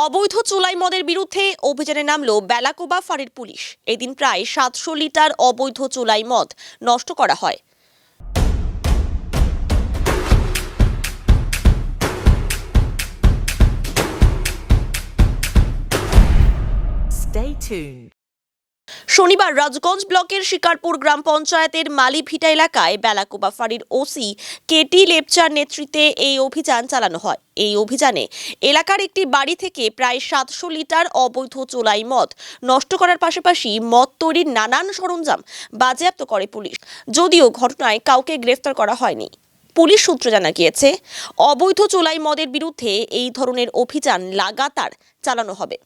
অবৈধ চোলাই মদের বিরুদ্ধে অভিযানে নামলো বেলাকোবা ফাঁড়ির পুলিশ। এদিন প্রায় 700 লিটার অবৈধ চোলাই মদ নষ্ট করা হয়। Stay tuned. শনিবার রাজগঞ্জ ব্লকের শিকারপুর গ্রাম পঞ্চায়েতের মালিভিটা এলাকায় বেলাকোবা ফাঁড়ির ওসি কেটি লেপচার নেতৃত্বে এই অভিযান চালানো হয়। এই অভিযানে এলাকার একটি বাড়ি থেকে প্রায় 700 লিটার অবৈধ চোলাই মদ নষ্ট করার পাশাপাশি মদ তৈরির নানান সরঞ্জাম বাজেয়াপ্ত করে পুলিশ। যদিও ঘটনায় কাউকে গ্রেফতার করা হয়নি। পুলিশ সূত্রে জানা গিয়েছে, অবৈধ চোলাই মদের বিরুদ্ধে এই ধরনের অভিযান লাগাতার চালানো হবে।